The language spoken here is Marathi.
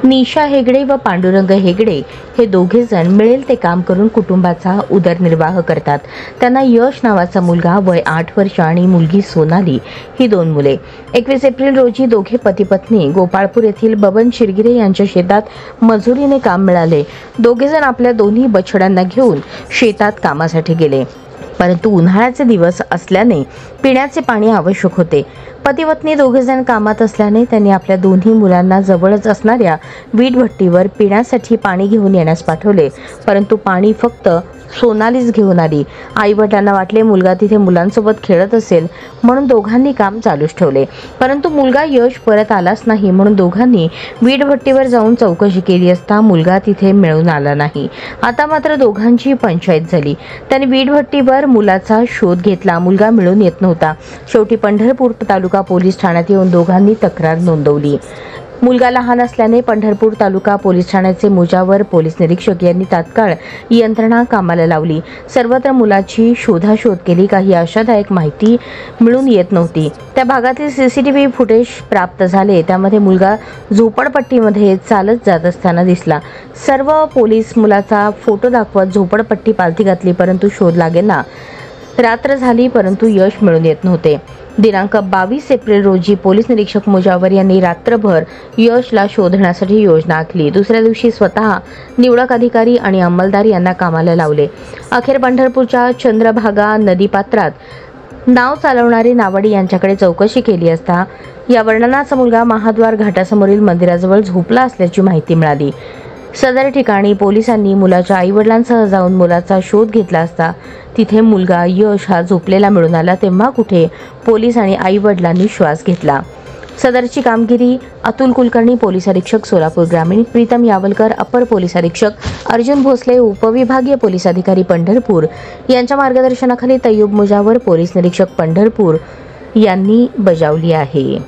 निशा हेगडे व पांडुरंग हेगडे हे दोघे जण मिळेल ते काम करून कुटुंबाचा उदरनिर्वाह करतात। त्यांना यश नावाचा मुलगा वय 8 वर्ष आणि मुलगी सोनाली ही 2 मुले। 21 एप्रिल रोजी दोघे पती पत्नी गोपाळपूर येथील बबन शिरगिरे यांच्या शेतात मजुरीने काम मिळाले। दोघे जण आपल्या दोन्ही बछड्यांना घेऊन शेतात कामासाठी गेले, परंतु उन्हाळ्याचे दिवस असल्याने पिण्याचे पाणी आवश्यक होते। पती-पत्नी दोघे जण कामात असल्याने त्यांनी आपल्या दोन्ही मुलांना जवळच असणाऱ्या वीट भट्टीवर पिण्यासाठी पाणी घेऊन येण्यास पाठवले, परंतु पाणी फक्त सोनालीच घेऊन आली। आई-वडिलांना वाटले मुलगा तिथे मुलांसोबत खेळत असेल म्हणून दोघांनी काम चालूच ठेवले, परंतु मुलगा यश परत आलाच नाही म्हणून दोघांनी वीट भट्टीवर जाऊन चौकशी केली असता मुलगा तिथे मिळून आला नाही। आता मात्र दोघांची पंचायत झाली। त्यांनी वीट भट्टीवर मुलाचा शोध घेतला, मुलगा मिळून येत नव्हता। शेवटी पंढरपूर तालुका पोलीस ठाण्यात येऊन दोघांनी तक्रार नोंदवली। मुलगा लहान असल्याने पंढरपूर तालुका पोलीस ठाण्याचे मुजावर पोलीस निरीक्षक यांनी तात्काळ यंत्रणा कामाला लावली। सर्वत्र मुलाची शोधाशोध केली, काही आशादायक माहिती मिळून येत नव्हती। त्या भागातील सीसीटीव्ही फुटेज प्राप्त झाले, त्यामध्ये मुलगा झोपडपट्टीमध्ये चालत जात असताना दिसला। सर्व पोलीस मुलाचा फोटो दाखवत झोपडपट्टी पालथी घातली, परंतु शोध लागेना। रात्र झाली परंतु यश मिळून येत नव्हते। दिनांक 22 एप्रिल रोजी पोलीस निरीक्षक मुजावर यांनी रात्रभर यशला शोधण्यासाठी योजना आखली। दुसऱ्या दिवशी स्वतः निवडक अधिकारी आणि अंमलदार यांना कामाला लावले। अखेर पंढरपूरच्या चंद्रभागा नदीपात्रात नाव चालवणारे नावाडी यांच्याकडे चौकशी केली असता या वर्णनाचा मुलगा महाद्वार घाटासमोरील मंदिराजवळ झोपला असल्याची माहिती मिळाली। सदर ठिकाणी पोलिसांनी मुलाच्या आई-वडिलांसह जाऊन मुलाचा शोध घेतला असता तिथे मुलगा यश हा झोपलेला मिळून आला। तेव्हा कुठे पोलीस आणि आई-वडिलांनी श्वास घेतला। सदरची कामगिरी अतुल कुलकर्णी, पोलीस अधीक्षक सोलापूर ग्रामीण, प्रीतम यावलकर, अपर पोलीस अधीक्षक अर्जुन भोसले, उपविभागीय पोलीस अधिकारी पंढरपूर यांच्या मार्गदर्शनाखाली तय्यूब मुजावर, पोलीस निरीक्षक पंढरपूर यांनी बजावली आहे।